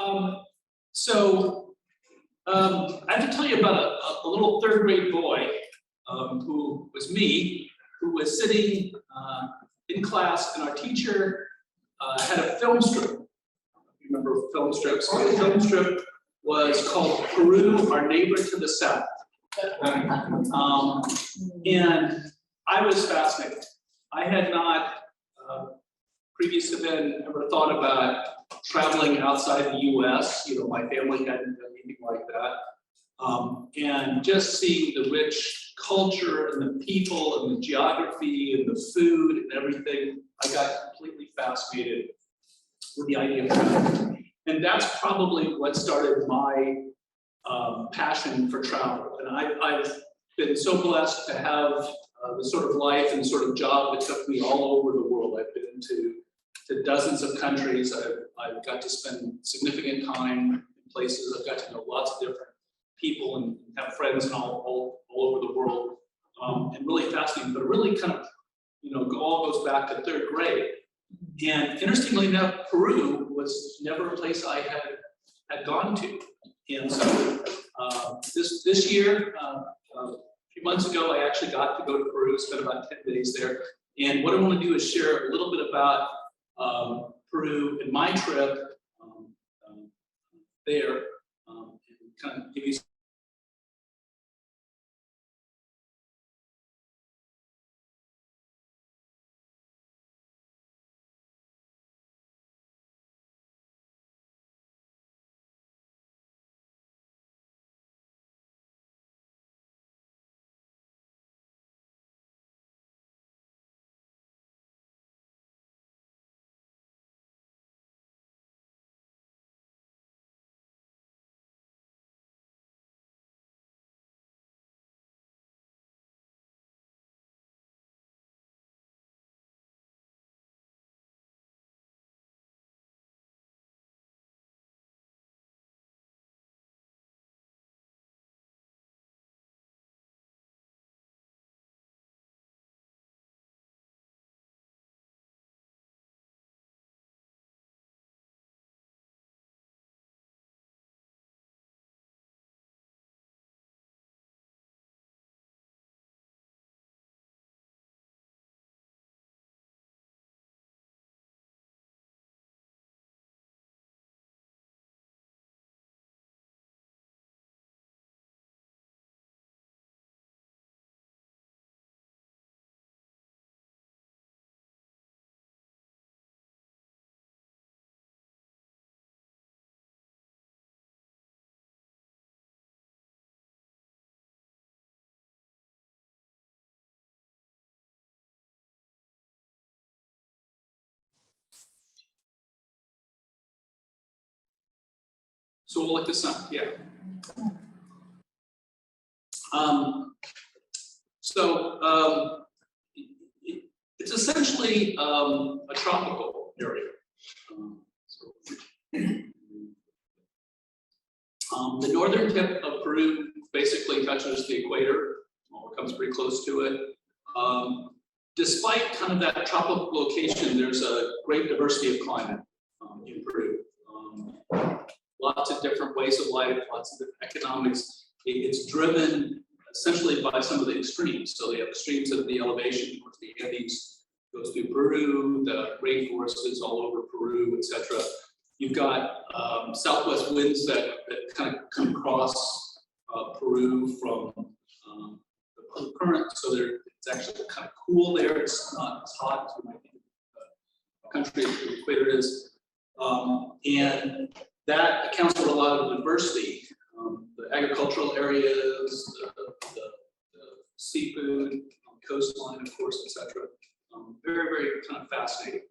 I have to tell you about a little third grade boy who was me, who was sitting in class, and our teacher had a film strip. You remember film strips? The film strip was called Peru, Our Neighbor to the South. And I was fascinated. I had not previously ever thought about traveling outside the US. You know, my family hadn't done anything like that. And just seeing the rich culture and the people and the geography and the food and everything, I got completely fascinated with the idea of travel. And that's probably what started my passion for travel. And I've been so blessed to have the sort of life and sort of job that took me all over the world. I've been to dozens of countries. I've got to spend significant time in places. I've got to know lots of different people and have friends all over the world. And really fascinating, but it really kind of, all goes back to third grade. And interestingly enough, Peru was never a place I had gone to. And so this year, a few months ago, I actually got to go to Peru, spent about 10 days there. And what I want to do is share a little bit about Peru and my trip there, and kind of give you So we'll look this up, yeah. It's essentially a tropical area. The northern tip of Peru basically touches the equator, or comes pretty close to it. Despite kind of that tropical location, there's a great diversity of climate in Peru. Lots of different ways of life, lots of different economics. It's driven essentially by some of the extremes. So the extremes of the elevation, of course, the Andes goes through Peru, the rainforest is all over Peru, etc. You've got southwest winds that kind of come across Peru from the current, so it's actually kind of cool there. It's not as hot as we might think the country at the equator is. And that accounts for a lot of diversity. The agricultural areas, the seafood, coastline, of course, etc. Very, very kind of fascinating.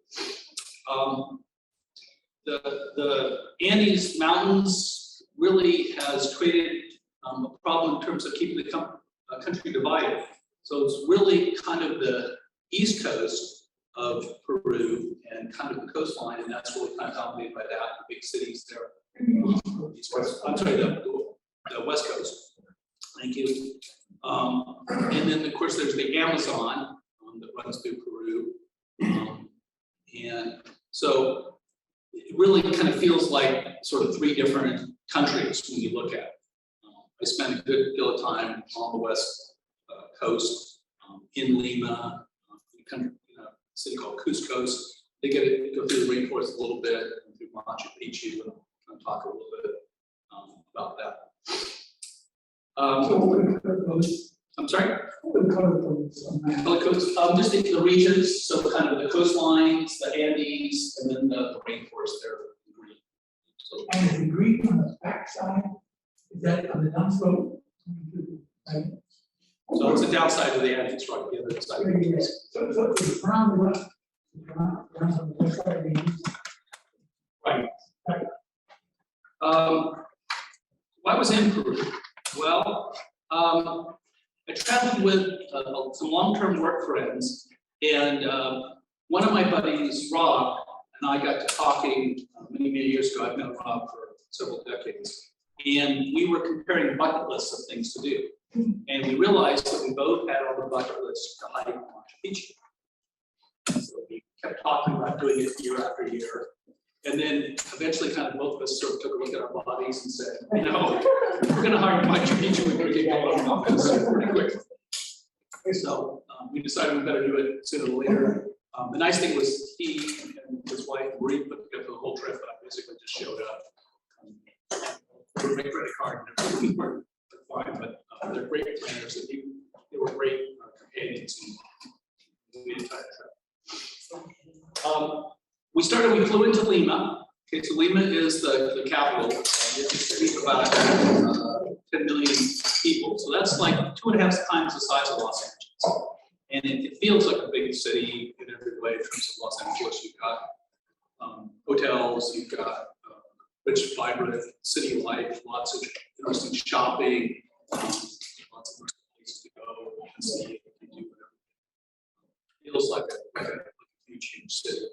The Andes Mountains really has created a problem in terms of keeping the country divided. So it's really kind of the east coast of Peru and kind of the coastline, and that's really kind of dominated by that, the big cities there. I'm sorry, the west coast. Thank you. And then, of course, there's the Amazon that runs through Peru. And so it really kind of feels like sort of three different countries when you look at it. I spent a good deal of time on the west coast, in Lima, in a city called Cusco. They go through the rainforest a little bit, and through Machu Picchu, and I'll talk a little bit about that. I'm sorry? Color codes, just the regions, so kind of the coastlines, the Andes, and then the rainforest there in green. So, And the green on the backside, is that on the downslope? so it's the downside of the Andes, right? The other side. So it's brown on the west side of the east. Right. Why was in Peru? Well, I traveled with some long-term work friends, and one of my buddies, Rob, and I got to talking many years ago. I've known Rob for several decades, and we were comparing bucket lists of things to do. And we realized that we both had on the bucket list to hike Machu Picchu. And so we kept talking about doing it year after year. And then eventually kind of both of us sort of took a look at our bodies and said, you know, if we're gonna hire Machu Picchu, we're gonna get going on this pretty quick. So we decided we better do it sooner or later. The nice thing was he and his wife, Marie, put together the whole trip, and I basically just showed up. They were a credit card and everything worked fine, but they're great planners, and they were great companions in the entire trip. We flew into Lima. Okay, so Lima is the capital. It's a city of about 10 million people. So that's like 2.5 times the size of Los Angeles. And it feels like a big city in every way in terms of Los Angeles. You've got hotels, you've got rich, vibrant city life, lots of interesting shopping, lots of places to go and see and do whatever. It feels like a huge city.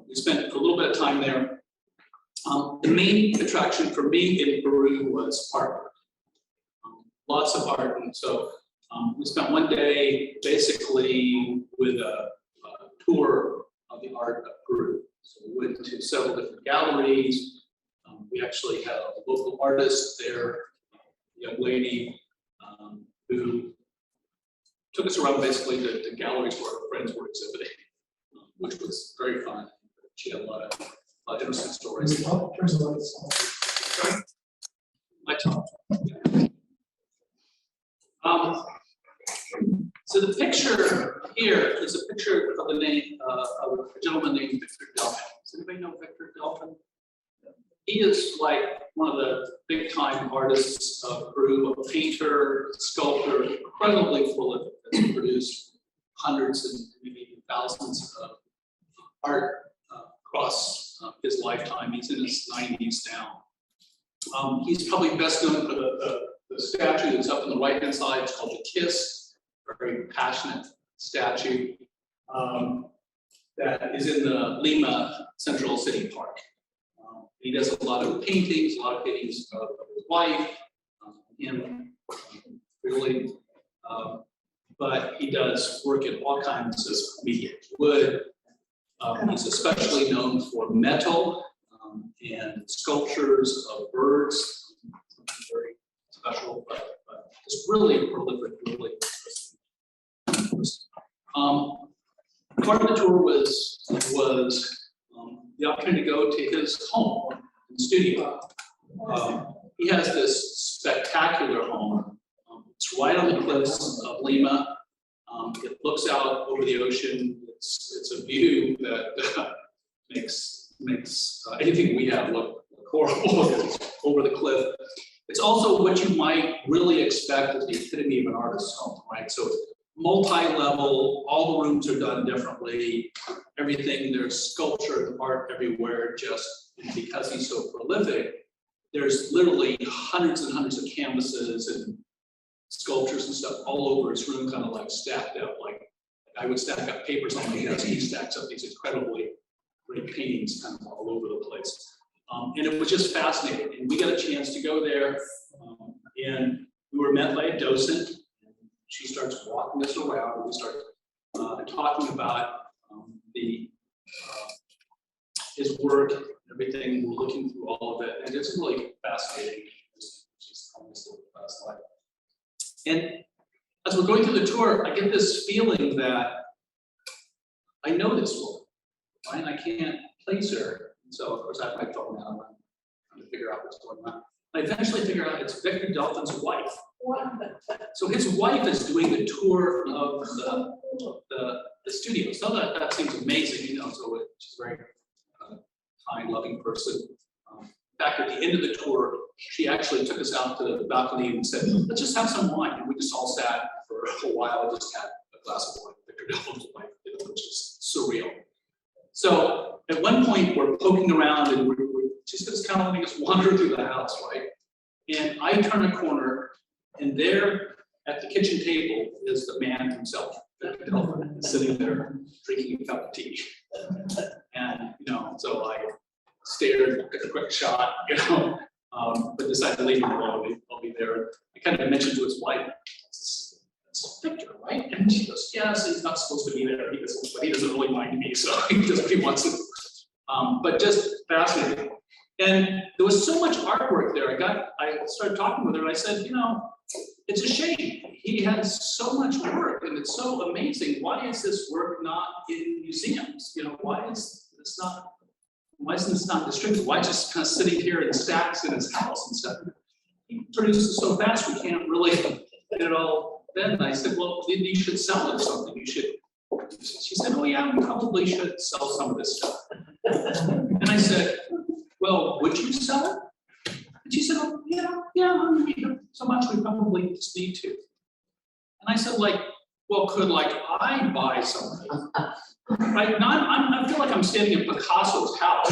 We spent a little bit of time there. The main attraction for me in Peru was art. Lots of art, and so we spent one day basically with a tour of the art of Peru. So we went to several different galleries. We actually had a local artist there, a young lady, who took us around basically the galleries where our friends were exhibiting, which was very fun. She had a lot of interesting stories. My top. So the picture here is a picture of the name of a gentleman named Victor Dolphin. Does anybody know Victor Dolphin? He is like one of the big time artists of Peru, a painter, sculptor, incredibly prolific, that's produced hundreds and maybe even thousands of art across his lifetime. He's in his 90s now. He's probably best known for the statue that's up on the right-hand side. It's called the Kiss, a very passionate statue that is in the Lima Central City Park. He does a lot of paintings of his wife, him, really, but he does work in all kinds of media, wood. He's especially known for metal and sculptures of birds, something very special, but just really prolific, really interesting. Part of the tour was the opportunity to go to his home and studio. He has this spectacular home. It's right on the cliffs of Lima. It looks out over the ocean. It's a view that makes anything we have look horrible. It's over the cliff. It's also what you might really expect as the epitome of an artist's home, right? So multi-level, all the rooms are done differently. Everything, there's sculpture and art everywhere, just because he's so prolific. There's literally hundreds and hundreds of canvases and sculptures and stuff all over his room, kind of like stacked up. Like I would stack up papers on my desk. He stacks up these incredibly great paintings kind of all over the place. And it was just fascinating. And we got a chance to go there, and we were met by a docent. She starts walking us around, and we start talking about his work and everything. We're looking through all of it, and it's really fascinating. She's almost lived the best life. And as we're going through the tour, I get this feeling that I know this woman, right? And I can't place her. And so, of course, I have my phone now. I'm trying to figure out what's going on. I eventually figure out it's Victor Dolphin's wife. So his wife is doing the tour of the studio. So that seems amazing, you know. So she's a very kind, loving person. In fact, at the end of the tour, she actually took us out to the balcony and said, "Let's just have some wine." And we just all sat for a while and just had a glass of wine. Victor Dolphin's wife, which is surreal. So at one point, we're poking around and she's just kind of letting us wander through the house, right? And I turn a corner, and there at the kitchen table is the man himself, Victor Dolphin, sitting there drinking a cup of tea. And, you know, so I stared, took a quick shot, you know, but decided to leave him alone. I'll be there. I kind of mentioned to his wife, "That's Victor, right?" And she goes, "Yes, he's not supposed to be there. But he doesn't really mind me, so he does what he wants to." But just fascinating. And there was so much artwork there. I started talking with her, and I said, "You know, it's a shame. He has so much work, and it's so amazing. Why is this work not in museums? You know, why isn't this not distributed? Why just kind of sitting here in stacks in his house and stuff?" He produces so fast, we can't really get it all. Then I said, "Well, maybe you should sell it or something. You should." She said, "Oh yeah, we probably should sell some of this stuff." And I said, "Well, would you sell it?" And she said, "Oh, yeah, so much we probably just need to." And I said, "Well, could I buy something?" Right? I feel like I'm standing in Picasso's house.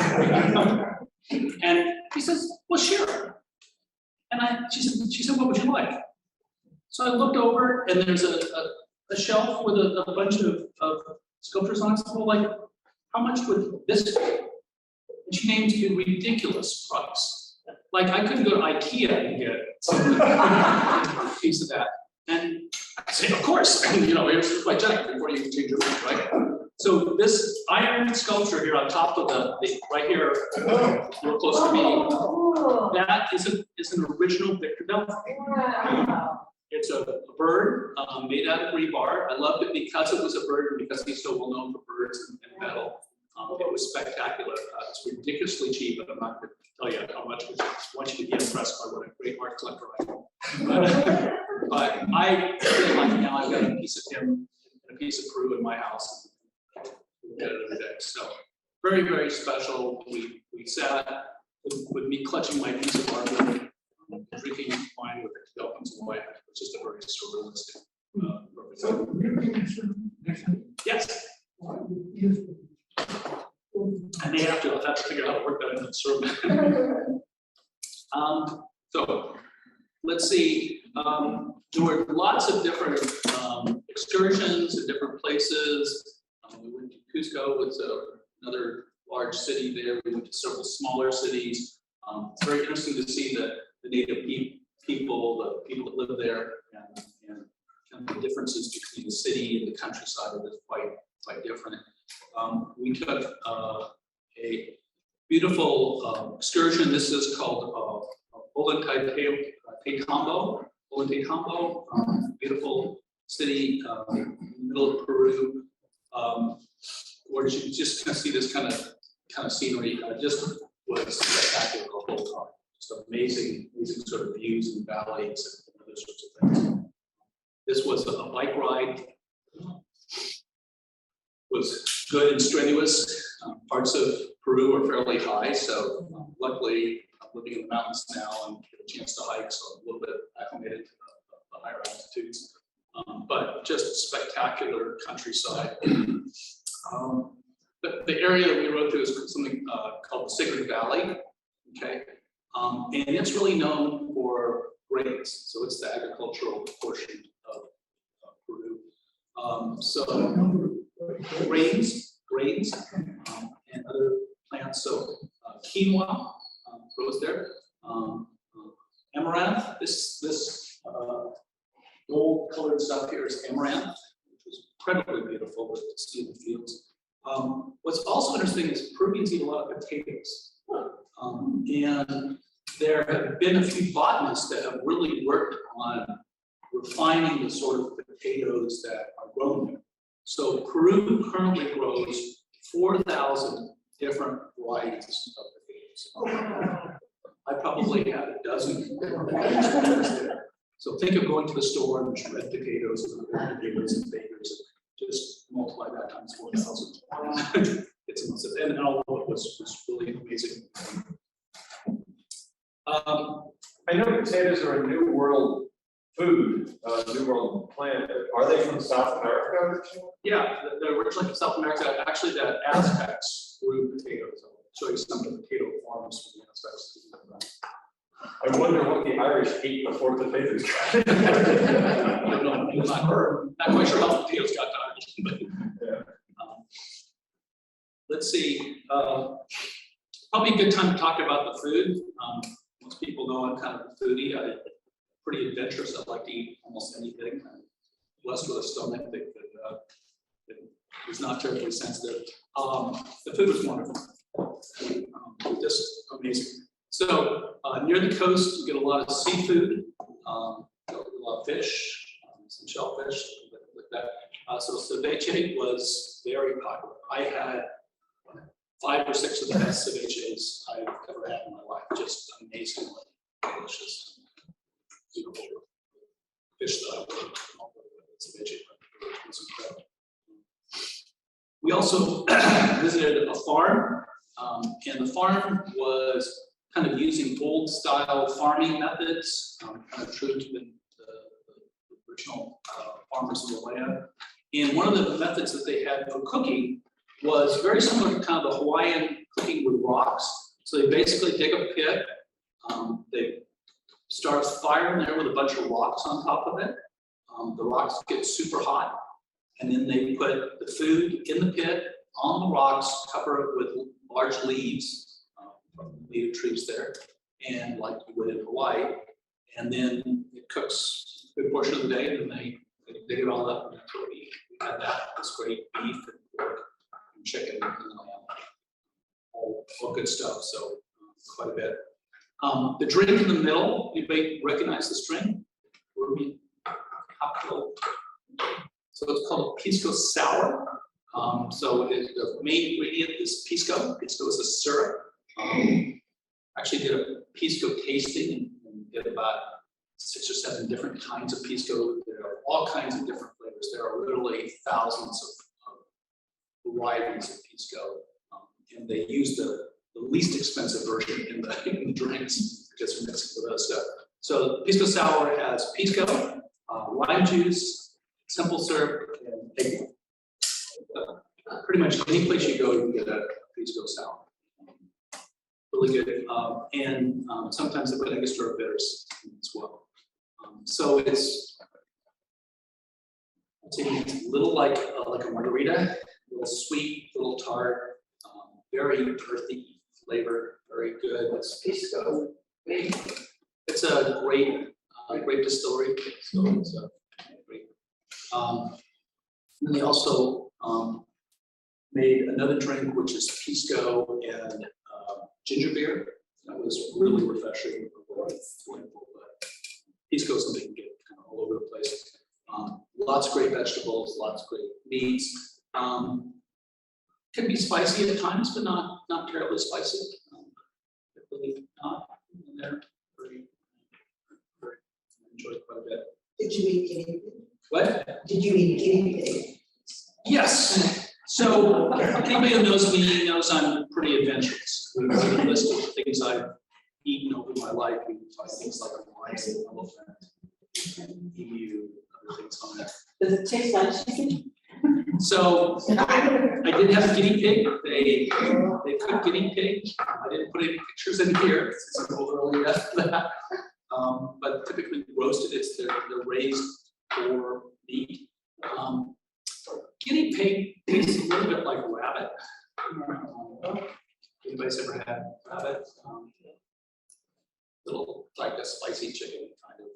And he says, "Well, sure." And she said, "What would you like?" So I looked over, and there's a shelf with a bunch of sculptures on it. So how much would this be? And she named a ridiculous price. I couldn't go to IKEA and get a piece of that. And I said, "Of course." And, you know, here's my check before you change your mind, right? So this iron sculpture here on top of the right here, real close to me, that is an original Victor Dolphin. Wow. It's a bird made out of rebar. I loved it because it was a bird and because he's so well known for birds and metal. It was spectacular. It's ridiculously cheap, but I'm not going to tell you how much. I want you to be impressed by what a great art collector I am. But I feel like now I've got a piece of him and a piece of Peru in my house. We get it every day. So very, very special. We sat with me clutching my piece of artwork, drinking wine with the Dolphin's wife. It's just a very surrealistic representation. Yes. And they have to figure out how to work that into the sermon. So let's see. There were lots of different excursions in different places. We went to Cusco, it's another large city there. We went to several smaller cities. It's very interesting to see the native people, the people that live there, and kind of the differences between the city and the countryside are quite different. We took a beautiful excursion. This is called Ollantaytambo. Beautiful city in the middle of Peru, where you just kind of see this kind of scenery. Just was spectacular the whole time. Just amazing sort of views and valleys and other sorts of things. This was a bike ride. Was good and strenuous. Parts of Peru are fairly high, so luckily I'm living in the mountains now and get a chance to hike, so I'm a little bit acclimated to the higher altitudes. But just spectacular countryside. The area that we rode through is something called the Sacred Valley, okay? And it's really known for grains, so it's the agricultural portion of Peru. So grains, and other plants. So quinoa grows there. Amaranth. This gold-colored stuff here is amaranth, which was incredibly beautiful to see in the fields. What's also interesting is Peruvians eat a lot of potatoes. And there have been a few botanists that have really worked on refining the sort of potatoes that are grown there. So Peru currently grows 4,000 different varieties of potatoes. I probably have a dozen varieties there. So think of going to the store and there's red potatoes and red potatoes and bakers. Just multiply that times 4,000. It's massive, and all of it was really amazing. I know potatoes are a New World food, New World plant. Are they from South America originally? Yeah, they're originally from South America. Actually, the Aztecs grew potatoes. I'll show you some of the potato farms from the Aztecs. I wonder what the Irish ate before potatoes. I don't know, not quite sure how the potatoes got to Ireland, but Yeah. let's see. Probably a good time to talk about the food. Most people know I'm kind of a foodie. I'm pretty adventurous. I like to eat almost anything. I'm blessed with a stomach that is not terribly sensitive. The food was wonderful. Just amazing. So near the coast, you get a lot of seafood, a lot of fish, some shellfish, like that. So ceviche was very popular. I had 5 or 6 of the best ceviches I've ever had in my life. Just amazingly delicious. Beautiful fish that I would ceviche. It's incredible. We also visited a farm, and the farm was kind of using old style farming methods, kind of true to the original farmers of the land. And one of the methods that they had for cooking was very similar to kind of the Hawaiian cooking with rocks. So they basically dig a pit, they start a fire in there with a bunch of rocks on top of it. The rocks get super hot, and then they put the food in the pit on the rocks, cover it with large leaves from native trees there, and like you would in Hawaii. And then it cooks a good portion of the day, and then they dig it all up, and that's what we eat. We had that. It's great beef and pork and chicken and lamb, all good stuff. So quite a bit. The drink in the middle, you may recognize this drink. So it's called Pisco Sour. So the main ingredient is Pisco. Pisco is a syrup. Actually did a Pisco tasting and did about 6 or 7 different kinds of Pisco. There are all kinds of different flavors. There are literally thousands of varieties of Pisco. And they use the least expensive version in the drinks because they're mixing with other stuff. So Pisco Sour has Pisco, lime juice, simple syrup, and egg. Pretty much any place you go, you can get a Pisco Sour. Really good, and sometimes they put extra bitters as well. So it's, I'd say it's a little like a margarita, a little sweet, a little tart, very earthy flavor, very good. It's Pisco. It's a great distillery. So it's a great. And they also made another drink, which is Pisco and ginger beer. That was really refreshing. Pisco is something you can get kind of all over the place. Lots of great vegetables, lots of great meats. Can be spicy at times, but not terribly spicy. Really not in there. Very enjoyed quite a bit. Did you eat guinea pig? What? Did you eat guinea pig? Yes. So anybody who knows me knows I'm pretty adventurous. We have a list of things I've eaten over my life. We find things like a lion, elephant, emu, other things on there. Does it taste like chicken? So I did have a guinea pig. They cooked guinea pig. I didn't put any pictures in here since I'm a little early after that. But typically roasted, they're raised for meat. Guinea pig tastes a little bit like rabbit. Anybody's ever had rabbit? Little like a spicy chicken kind of.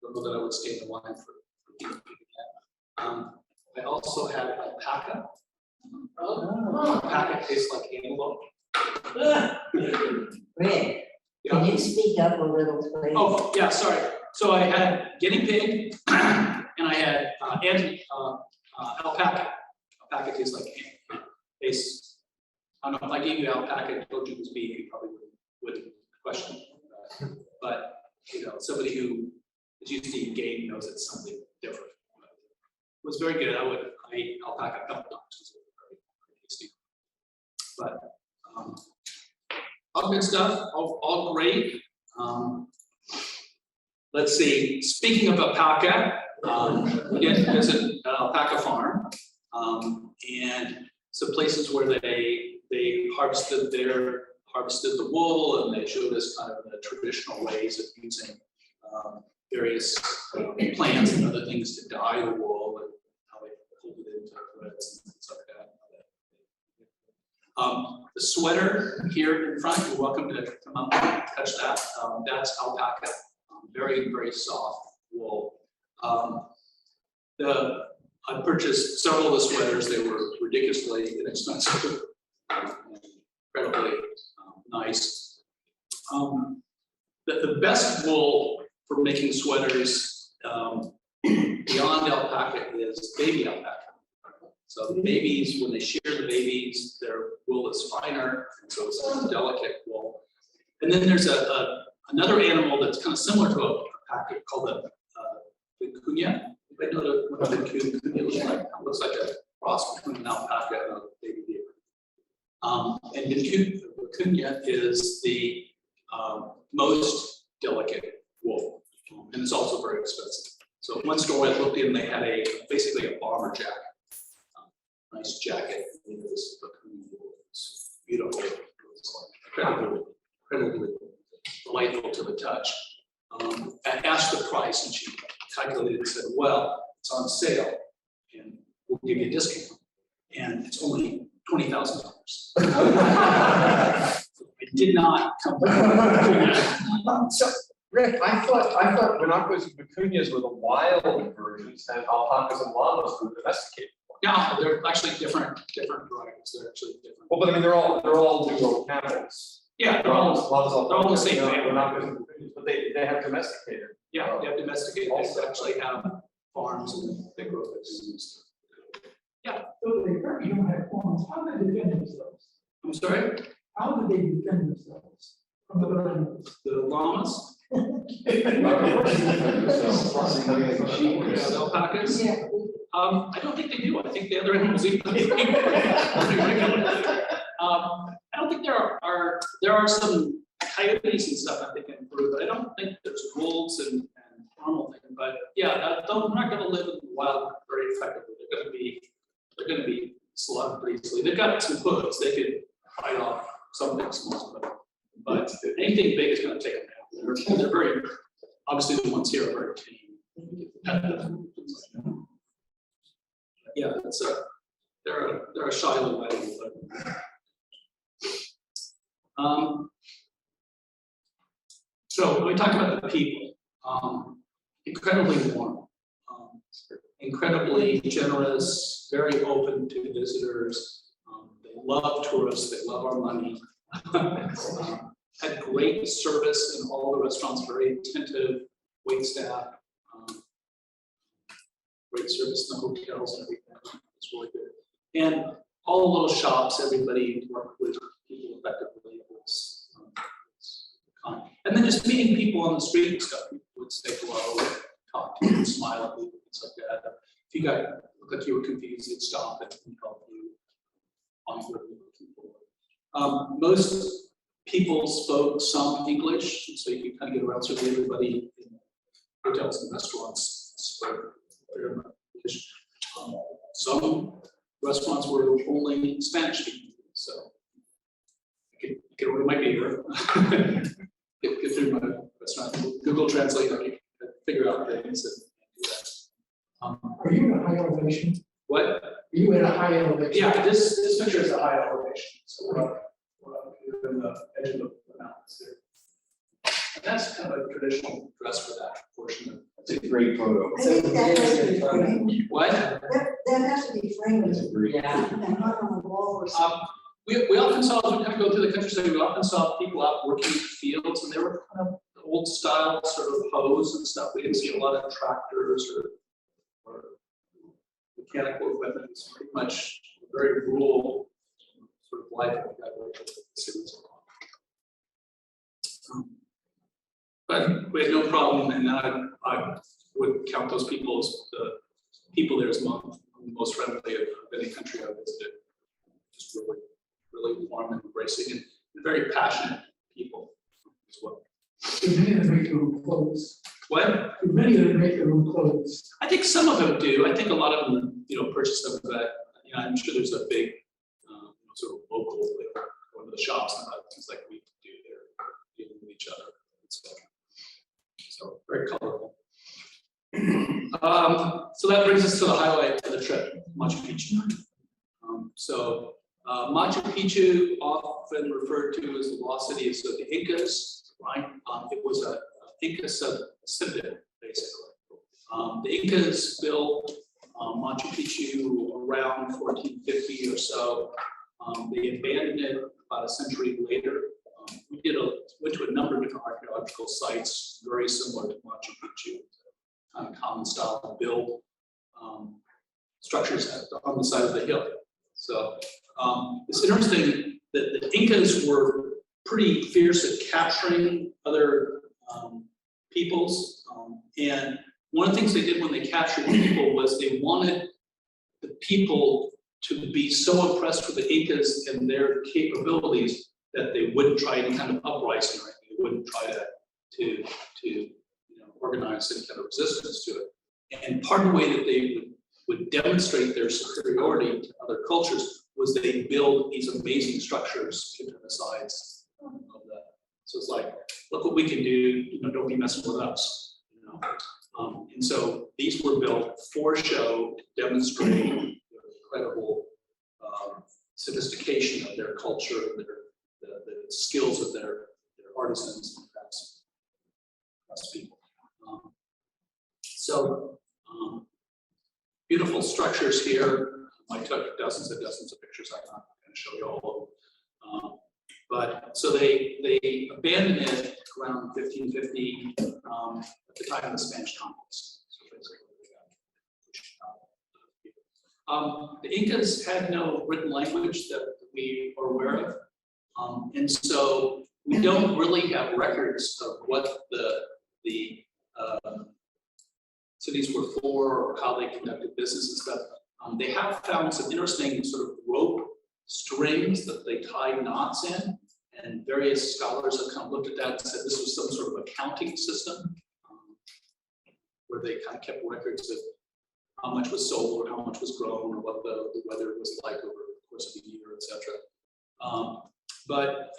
Don't know that I would stay in the line for guinea pig again. I also had alpaca. Alpaca tastes like antelope. Rick, Yeah. can you speak up a little, please? Oh, yeah, sorry. So I had guinea pig and I had alpaca. Alpaca tastes like tastes. I don't know if I gave you alpaca and told you it was beef, you probably wouldn't question. But you know, somebody who is used to eating game knows it's something different. It was very good. I ate alpaca a couple times. It was very, very tasty. But all good stuff, all great. Let's see, speaking of alpaca, we did visit Alpaca Farm, and some places where they harvested the wool, and they showed us kind of the traditional ways of using various plants and other things to dye the wool, and how they hold it into threads and things like that. The sweater here in front, you're welcome to come up and touch that. That's alpaca, very, very soft wool. I purchased several of the sweaters. They were ridiculously inexpensive, incredibly nice. The best wool for making sweaters beyond alpaca is baby alpaca. So the babies, when they shear the babies, their wool is finer, and so it's a delicate wool. And then there's another animal that's kind of similar to alpaca called the vicuña. Anybody know what the vicuña looks like? It looks like a cross between an alpaca and a baby deer. And vicuña is the most delicate wool, and it's also very expensive. So one store I looked in, they had basically a bomber jacket. Nice jacket with this vicuña wool. It's beautiful. It's incredibly delightful to the touch. I asked the price, and she calculated and said, well, it's on sale, and we'll give you a discount. And it's only $20,000. It did not come back. So, Rick, I thought guanacos and vicuñas were the wild versions, and alpacas and llamas were domesticated. No, they're actually different varieties. They're actually different. Well, but I mean, they're all dual camels. Yeah, They're all the same family. guanacos and vicuñas, but they have domesticated. Yeah, they have domesticated. They actually have farms and they grow things. So they currently don't have forms, how do they defend themselves? I'm sorry, How do they defend themselves from the rhinos? the llamas, the alpacas. Yeah. I don't think they do. I think the other animals eat them. I don't think there are some coyotes and stuff I think in Peru, but I don't think there's wolves and normal thing. But yeah, they're not going to live in the wild very effectively. They're going to be slaughtered pretty easily. They've got some hoods. They could fight off something small, but anything big is going to take them down. They're very, obviously the ones here are very tame. Yeah, they're a shy little animal. So when we talk about the people, incredibly warm, incredibly generous, very open to visitors. They love tourists. They love our money. Had great service in all the restaurants. Very attentive wait staff. Great service in the hotels and everything. It's really good. And all the little shops, everybody worked with people effectively. And then just meeting people on the street and stuff. People would say hello, talk to you, smile at you, things like that. If you looked like you were confused, they'd stop and help you on what you're looking for. Most people spoke some English, so you can kind of get around. So everybody in hotels and restaurants spoke very much English. Some restaurants were only Spanish speaking, so I could order my paper, get through my restaurant, Google Translate, I can figure out things and do that. Are you in a high elevation? What? Are you in a high elevation? Yeah, this picture is a high elevation, so we're up here in the edge of the mountains here. And that's kind of a traditional dress for that portion of. It's a great photo. I think that has to be framed. What? That has to be framed. It's a great. And not on the wall or something. We often saw, as we kind of go through the countryside, we often saw people out working in the fields, and they were kind of the old style sort of hoes and stuff. We didn't see a lot of tractors or mechanical equipment. It's pretty much very rural sort of life that we got in the cities. But we had no problem, and I would count those people as the people there as among the most friendly of any country I visited. Just really warm and embracing and very passionate people as well. Do many of them make their own clothes? What? Do many of them make their own clothes? I think some of them do. I think a lot of them, purchase them, but I'm sure there's a big sort of local, going to the shops and things like we do there, dealing with each other. So very colorful. So that brings us to the highlight of the trip, Machu Picchu. Machu Picchu, often referred to as the lost city of the Incas, right? It was a Inca citadel, basically. The Incas built Machu Picchu around 1450 or so. They abandoned it about a century later. We went to a number of different archaeological sites very similar to Machu Picchu, kind of common style to build structures on the side of the hill. So it's interesting that the Incas were pretty fierce at capturing other peoples. And one of the things they did when they captured people was they wanted the people to be so impressed with the Incas and their capabilities that they wouldn't try any kind of uprising or anything. They wouldn't try to organize any kind of resistance to it. And part of the way that they would demonstrate their superiority to other cultures was they build these amazing structures into the sides of that. So it's like, look what we can do, don't be messing with us. And so these were built for show to demonstrate the incredible sophistication of their culture, the skills of their artisans and craftspeople. Beautiful structures here. I took dozens and dozens of pictures. I'm not going to show you all of them. But so they abandoned it around 1550 at the time of the Spanish conquest. So basically, the Incas had no written language that we are aware of. And so we don't really have records of what the cities were for or how they conducted business and stuff. They have found some interesting sort of rope strings that they tied knots in, and various scholars have kind of looked at that and said this was some sort of accounting system where they kind of kept records of how much was sold or how much was grown or what the weather was like over the course of the year, etc. But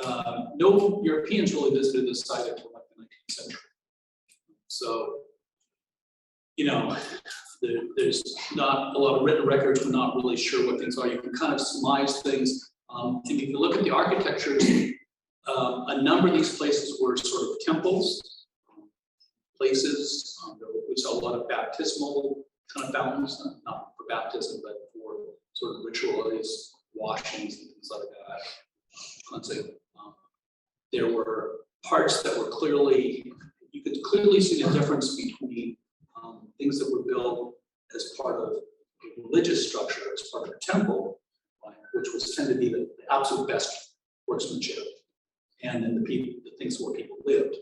no Europeans really visited this site until like the 19th century. So, there's not a lot of written records. We're not really sure what things are. You can kind of surmise things. And if you look at the architectures, a number of these places were sort of temples, places. We saw a lot of baptismal kind of fountains, not for baptism, but for sort of rituals, washings, and things like that. Let's say there were parts that were you could clearly see the difference between things that were built as part of a religious structure, as part of a temple, which was tended to be the absolute best workmanship, and then the things where people lived,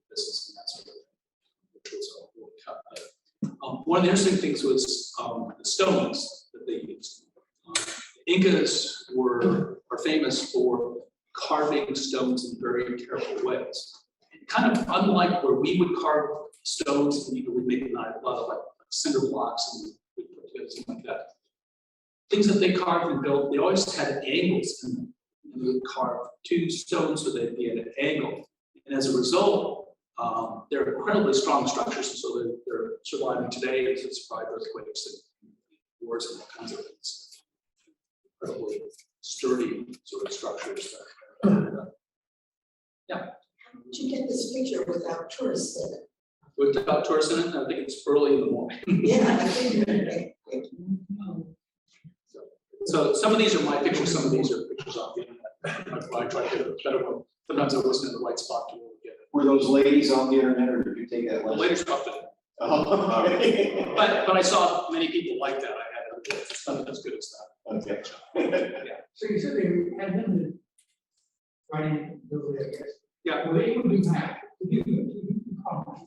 business and that sort of thing, which was one of the interesting things was the stones that they used. The Incas are famous for carving stones in very careful ways. And kind of unlike where we would carve stones, and we make a lot of like cinder blocks and we put together something like that. Things that they carved and built, they always had angles in them. And they would carve two stones so they'd be at an angle. And as a result, they're incredibly strong structures, and so they're surviving today as it survived earthquakes and wars and all kinds of things. Incredibly sturdy sort of structures. Yeah. How did you get this picture without tourists in it? Without tourists in it, I think it's early in the morning. Yeah, I think So some of these are my pictures, some of these are pictures off the internet. That's why I try to get a better one. Sometimes I wasn't in the right spot to really get it. Were those ladies on the internet, or did you take that The last? later stuff, that- Oh, okay. but I saw many people like that. I had it's not as good as that. Okay. So you said they had limited writing ability, I guess. Yeah. Were they able to do math?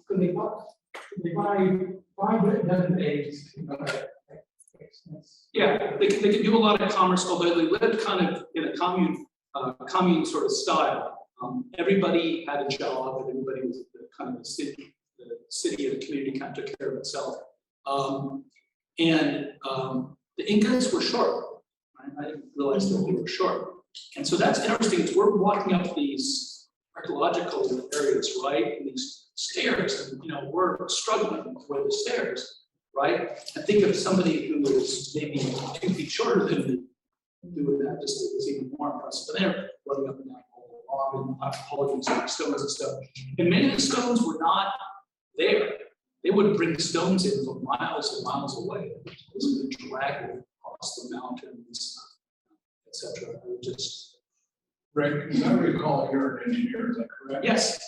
Could they buy 5 dozen eggs? Yeah, they can do a lot of commerce, although they lived kind of in a commune sort of style. Everybody had a job, and everybody was kind of the city and the community kind of took care of itself. The Incas were short. Right? I didn't realize that they were short. And so that's interesting. Is we're walking up these archaeological areas, right? And these stairs, and we're struggling with the stairs, right? And think of somebody who was maybe 2 feet shorter than me doing that, just it was even more impressive. But they're running up and down the whole log and apologies for stones and stuff. And many of the stones were not there. They would bring stones in from miles and miles away. It was going to drag them across the mountains, etc. Just Rick, as I recall, you're an engineer, is that correct? yes.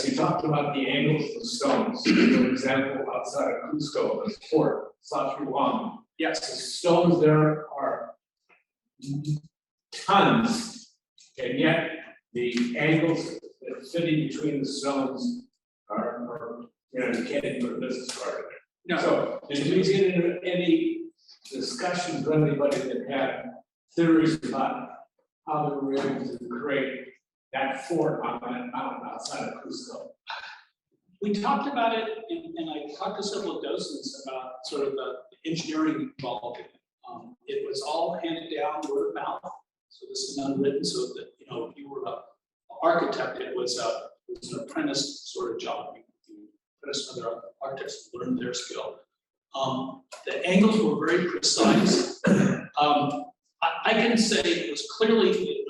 You talked about the angles of the stones. For example, outside of Cusco, the fort, Sachuan. Yes. The stones there are tons, and yet the angles that fit in between the stones are you can't even put a business card in there. No. So, did you get into any discussions with anybody that had theories about how they were able to create that fort on that mountain outside of Cusco? We talked about it, and I talked to several docents about sort of the engineering involved in it. It was all handed down word of mouth, so this is unwritten, so that if you were an architect, it was an apprentice sort of job. You apprentice other architects to learn their skill. The angles were very precise. I can say it was clearly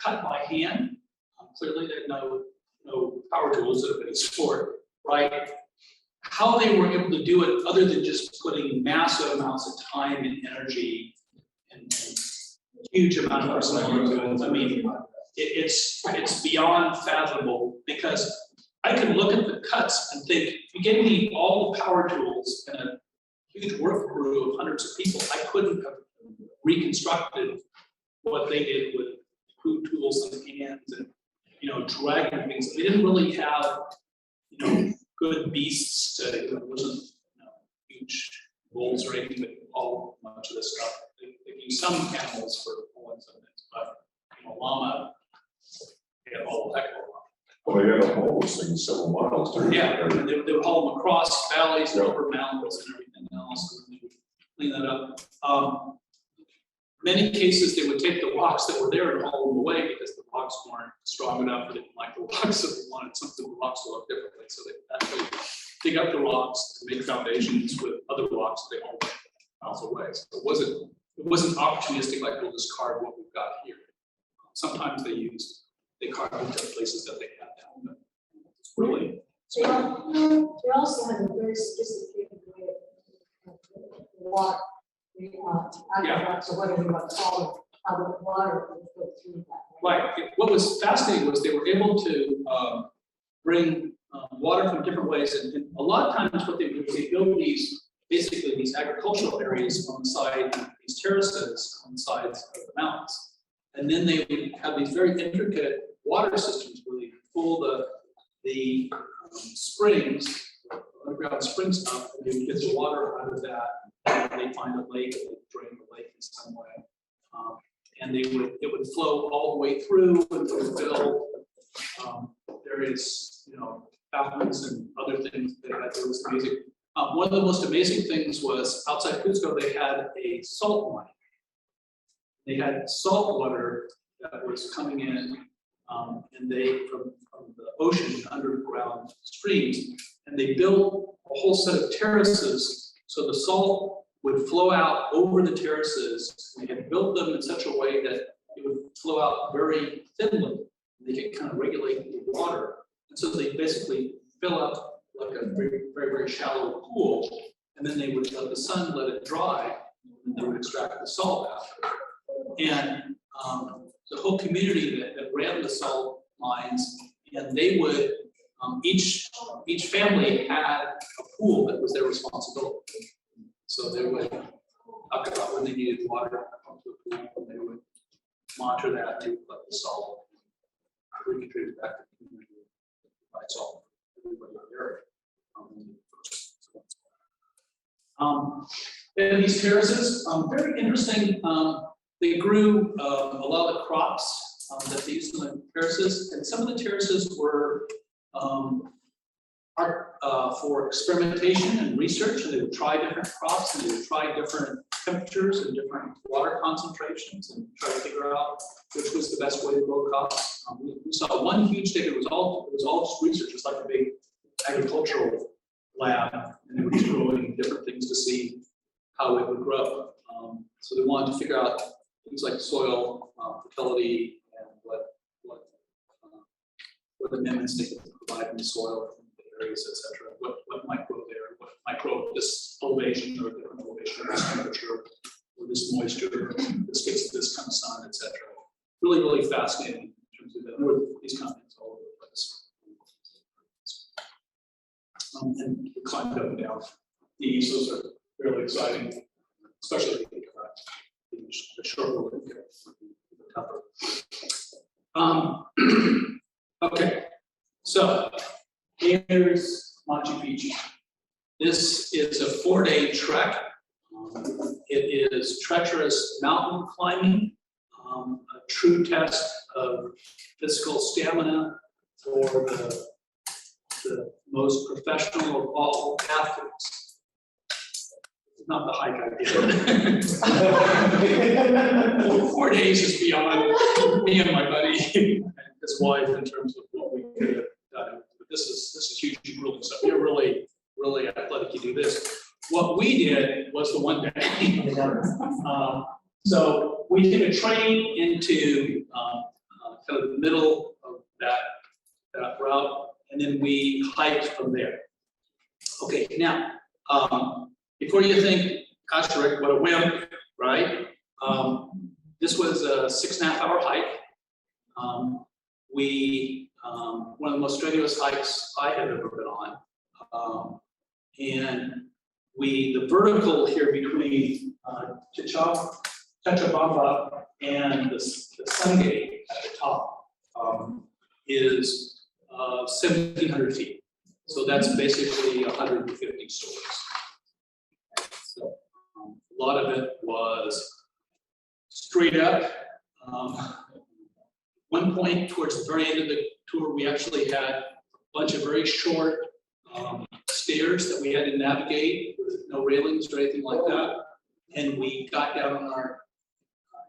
cut by hand. Clearly, there are no power tools of any sort, right? How they were able to do it, other than just putting massive amounts of time and energy and huge amount of personnel into it. I mean, it's beyond fathomable, because I can look at the cuts and think, if you gave me all the power tools and a huge work crew of hundreds of people, I couldn't have reconstructed what they did with crude tools and hands and dragging things. They didn't really have good beasts to, it wasn't huge bulls or anything, but all much of this stuff. They use some animals for pulling some things, but llama, they have all the heck of a lot. Well, they had to haul those things several miles during. Yeah, and they would haul them across valleys and over mountains and everything else, and they would clean that up. Many cases, they would take the rocks that were there and haul them away, because the rocks weren't strong enough. They didn't like the rocks, so they wanted something the rocks to look differently. So they actually dig up the rocks and make foundations with other rocks that they hauled miles away. So it wasn't opportunistic, like we'll just carve what we've got here. Sometimes they carved into places that they had down, but it's really. They also have a very sophisticated way of water. Aqueducts or whatever you want to call it, how the water will go through that. Right. What was fascinating was they were able to bring water from different ways, and a lot of times what they do is they build these agricultural areas on the side, these terraces on the sides of the mountains, and then they would have these very intricate water systems where they pull the springs, underground spring stuff, and they would get the water out of that. They find a lake, and they drain the lake in some way, and it would flow all the way through, and it would fill various fountains and other things that had. It was amazing. One of the most amazing things was outside Pisco, they had a salt mine. They had salt water that was coming in, and they from the ocean, underground streams, and they built a whole set of terraces. So the salt would flow out over the terraces. They had built them in such a way that it would flow out very thinly. They could kind of regulate the water. And so they basically fill up like a very, very, very shallow pool. And then they would let the sun let it dry, and they would extract the salt out. and the whole community that ran the salt mines, and they would, each family had a pool that was their responsibility. So they would talk about when they needed water, pump to the pool, and they would monitor that, they would collect the salt, recontribute it back to the community, provide salt for everybody in the area. And these terraces, very interesting. They grew a lot of crops that they used in the terraces, and some of the terraces were for experimentation and research, and they would try different crops, and they would try different temperatures and different water concentrations, and try to figure out which was the best way to grow crops. We saw one huge thing. It was all just research. It's like a big agricultural lab, and they were just growing different things to see how it would grow. So they wanted to figure out things like soil fertility and what amendments they could provide in the soil from the areas, etc. What might grow there, what might grow at this elevation or different elevation, or this temperature, or this moisture, this gets this kind of sun, etc. Really, really fascinating in terms of that. There were these kind of things all over the place. And we climbed up and down these. Those are really exciting, especially if you think about the short road and the tougher. Okay, so here's Machu Picchu. This is a 4-day trek. It is treacherous mountain climbing, a true test of physical stamina for the most professional of all athletes. Not the hike I did. 4 days is beyond me and my buddy and his wife in terms of what we could have done. But this is hugely grueling stuff. You're really, really athletic. You do this. What we did was the 1 day. So we took a train into kind of the middle of that route, and then we hiked from there. Okay, now, before you think, gosh, Rick, what a wimp, right? This was a 6.5-hour hike. One of the most strenuous hikes I have ever been on. And the vertical here between Cochabamba and the Sun Gate at the top is 1,700 feet. So that's basically 150 stories. So a lot of it was straight up. One point towards the very end of the tour, we actually had a bunch of very short stairs that we had to navigate with no railings or anything like that. And we got down on our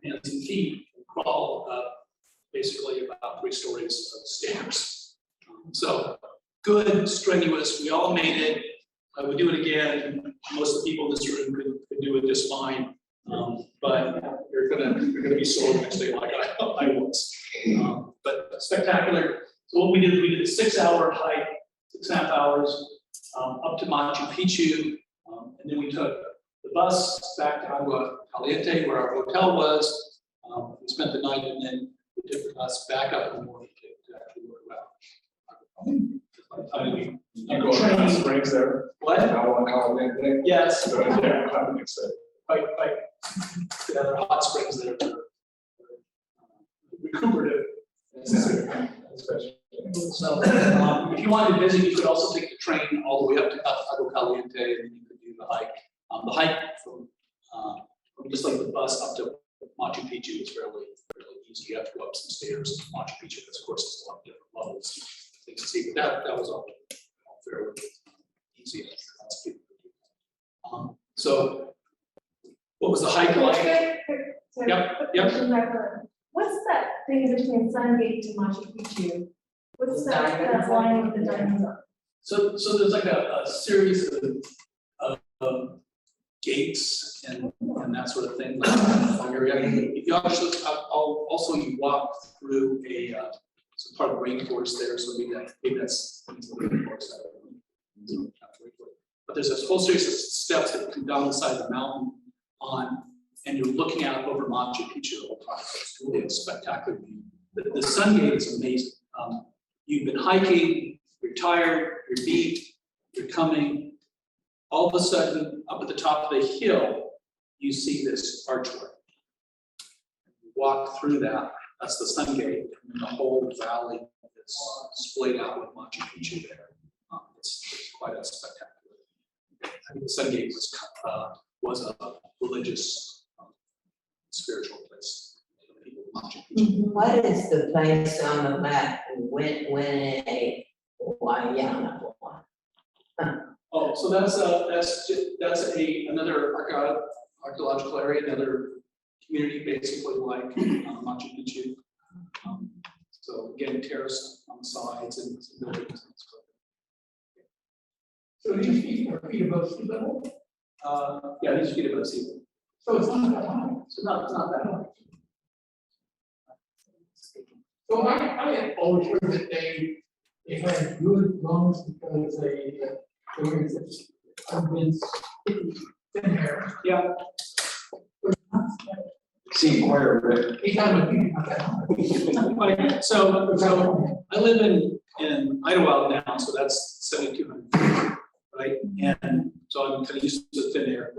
hands and feet and crawled up basically about 3 stories of stairs. So good, strenuous, we all made it. I would do it again. Most of the people in this room could do it just fine. But you're gonna be sore the next day like I was. But spectacular. So what we did a 6-hour hike, 6.5 hours up to Machu Picchu, and then we took the bus back to Agua Caliente where our hotel was. We spent the night, and then we took the bus back up in the morning to actually work out. You go to hot springs there? What? How Yes. so yeah, I'm excited. Quite yeah, there are hot springs that are recuperative. So if you wanted to visit, you could also take the train all the way up to Agua Caliente, and then you could do the hike. The hike from just like the bus up to Machu Picchu is fairly easy. You have to go up some stairs to Machu Picchu, because of course there's a lot of different levels things to see. But that was all fairly easy. So what was the hike like? Yep. What's that thing between Sun Gate to Machu Picchu? What's that line with the diamonds on? So there's like a series of gates and that sort of thing. If you also you walk through some part of the rainforest there, so maybe that's the rainforest. But there's this whole series of steps that come down the side of the mountain on and you're looking out over Machu Picchu the whole time. So it's really a spectacular view. The sun gate is amazing. You've been hiking, you're tired, you're beat, you're coming. All of a sudden, up at the top of the hill, you see this archway. You walk through that, that's the sun gate, and the whole valley is splayed out with Machu Picchu there. It's quite a spectacular. I think the sun gate was a religious, spiritual place for the people of Machu Picchu. What is the place on the map when a Wayana? Oh, so that's another archaeological area, another community basically like Machu Picchu. So again, terrace on the sides and some buildings. So these feet are feet above sea level, Yeah, these feet above sea level. so it's not that high. So it's not that high. So I had always heard that they had good lungs because they were convinced thin hair. Yeah. See, choir, Rick. They had a feet not that high. So I live in Idlewild now, so that's 7,200, right? And so I'm kind of used to thin air.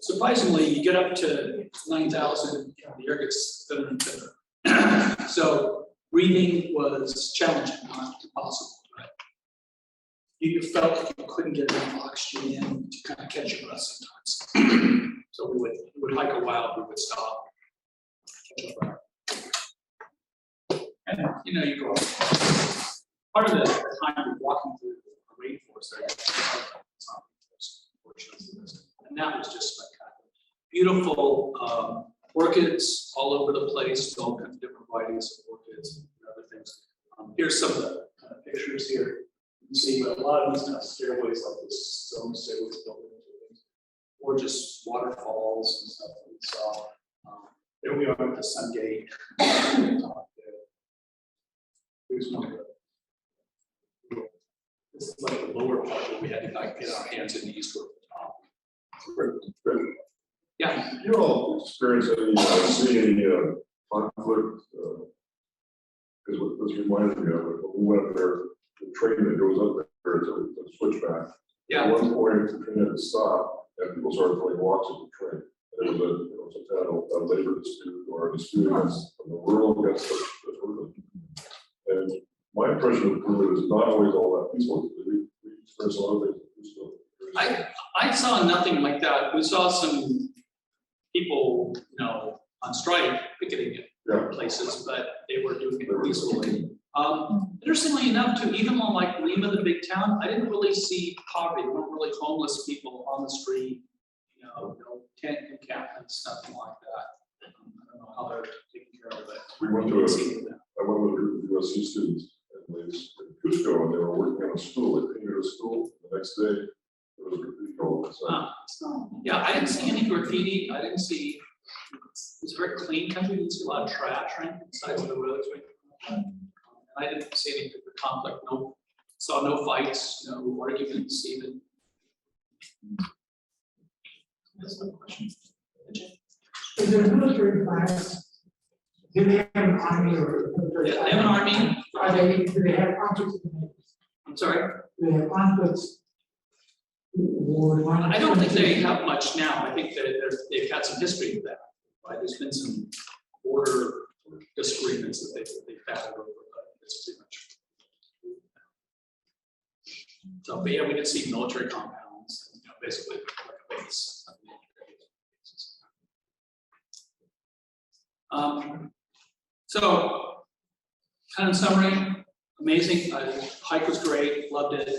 Surprisingly, you get up to 9,000, the air gets thinner and thinner. So breathing was challenging, not impossible. Right? You felt like you couldn't get enough oxygen in to kind of catch your breath sometimes. So we would hike a while, we would stop, catch our breath. And you go part of the time you're walking through the rainforest there, and that was just spectacular. Beautiful orchids all over the place, all kinds of different varieties of orchids and other things. Here's some of the pictures here. You can see a lot of these kind of stairways, like this stone stairways built into things. Gorgeous waterfalls and stuff that we saw. There we are at the sun gate. Here's one of the. This is like the lower part where we had to like get our hands and knees toward the top. Yeah. You all experience any, see any conflict? Because what this reminded me of, when we went up there, the train that goes up there, it's a switchback. Yeah. At one point, the train had to stop, and people started playing walks at the train. And it was some kind of a labor dispute or a dispute against from the rural against the urban. And my impression of Peru is not always all that peaceful. We experience a lot of things. I saw nothing like that. We saw some people, on strike, picketing at places, but they were doing it peacefully. Interestingly enough, too, even on like Lima, the big town, I didn't really see poverty. There weren't really homeless people on the street, no tent encampments, nothing like that. I don't know how they're taking care of it. I went with a group of USC students in Cusco, and they were working on a school. They painted a school. The next day, there was a graffiti all outside. Yeah, I didn't see any graffiti. I didn't see. It was a very clean country. I didn't see a lot of trash right on the sides of the roads. I didn't see any conflict. Saw no fights. No arguments even. That's no question. Is there a military class? Do they have an army or? They have an army. Do they have conflicts? I'm sorry. Do they have conflicts? I don't think they have much now. I think that they've had some history with that. Right? There's been some border disagreements that they've had over, but it's pretty much. So, but yeah, we did see military compounds, basically like a base. So, kind of summary, amazing. Hike was great, loved it.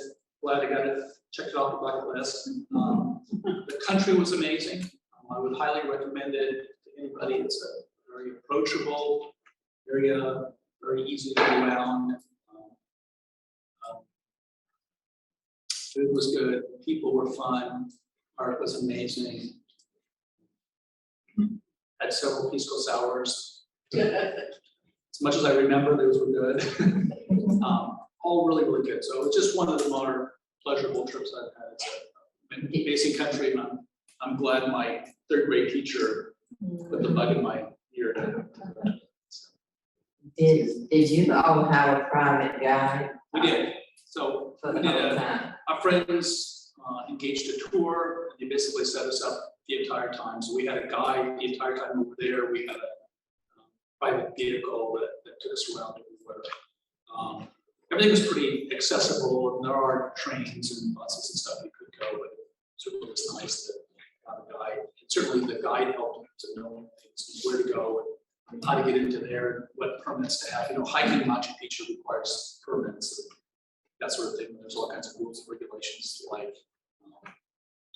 Glad I got it, checked it off the bucket list. The country was amazing. I would highly recommend it to anybody. It's a very approachable area, very easy to get around. Food was good, people were fun, art was amazing. Had several Pisco Sours. As much as I remember, those were good. All really, really good. So it's just one of the more pleasurable trips I've had. It's an amazing country, and I'm glad my third grade teacher put the bug in my ear. Did you all have a private guide We did, so for we the did whole time? our friends engaged a tour. They basically set us up the entire time. So we had a guide the entire time we were there. We had a private vehicle that took us around everywhere. Everything was pretty accessible, and there are trains and buses and stuff you could go, but certainly it was nice to have a guide. And certainly the guide helped to know things, where to go and how to get into there, what permits to have. You know, hiking Machu Picchu requires permits, and that sort of thing. There's all kinds of rules and regulations like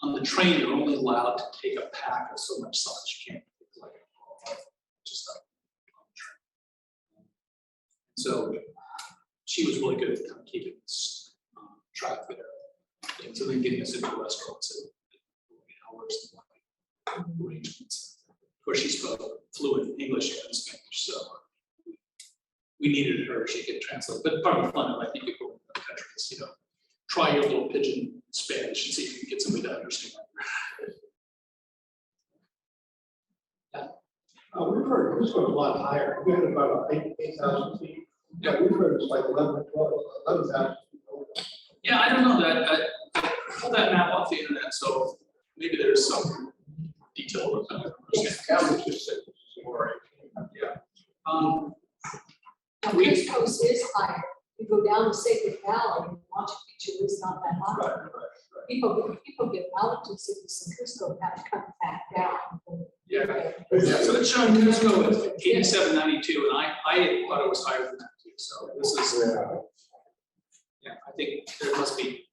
on the train, you're only allowed to take a pack of so much socks. You can't take like just on the train. So she was really good at kind of keeping us track there. And so then getting us into restaurants and hours and arrangements. Of course, she spoke fluent English and Spanish, so we needed her. She could translate. But part of the fun of, I think, people in the country is, you know, try your little pidgin Spanish and see if you can get somebody to understand. We've heard Pisco a lot higher, we had about 8,000 feet. Yeah, we've heard it's like 11,000 feet. Yeah, I don't know that. I pulled that map off the internet, so maybe there's some detail about it. That was just some more. Yeah. Now, We- Pisco is higher. You go down the Sacred Valley, Machu Picchu is not that high. Right. People get altitude sickness in Pisco, have to come back down. Yeah. So it's showing Cusco at 8792, and I thought it was higher than that too. So this is, yeah, I think there must be,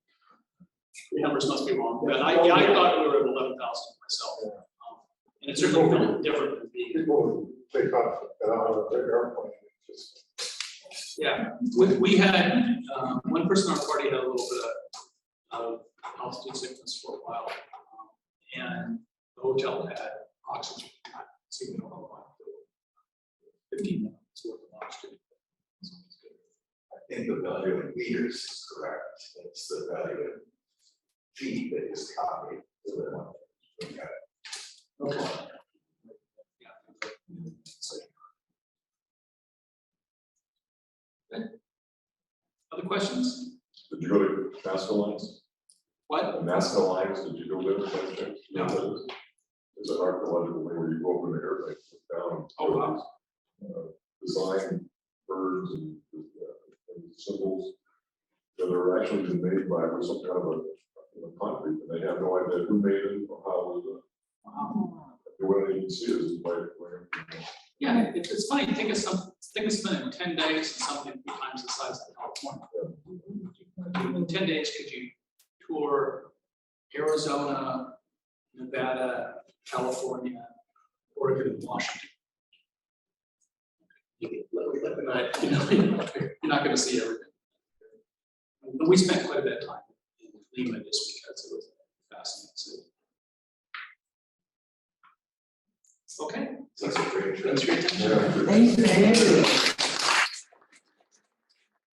the numbers must be wrong. But I thought we were at 11,000 myself. And it certainly felt different than being. People take off on their airplane, just. Yeah, we had, one person on our party had a little bit of altitude sickness for a while. And the hotel had oxygen, so you know, 15 minutes worth of oxygen. So it's good. I think the value in meters is correct. It's the value in feet that is copied. Okay. Yeah. So- Okay. Other questions? Did you go to Nazca Lines? What? Nazca Lines, did you go there? by chance? No. It's an archaeological thing where you go over the airplane, look down. Oh, wow. Design birds and symbols that are actually been made by some kind of a concrete, and they have no idea who made it or how it was done. Wow. The way they can see it is by. Yeah, it's funny, think of spending 10 days and something 3 times the size of California. In 10 days, could you tour Arizona, Nevada, California, Oregon, and Washington? You're not going to see everything. And we spent quite a bit of time in Lima just because it was a fascinating city. Okay. That's a great. Thanks for your attention. Yeah. Thank you.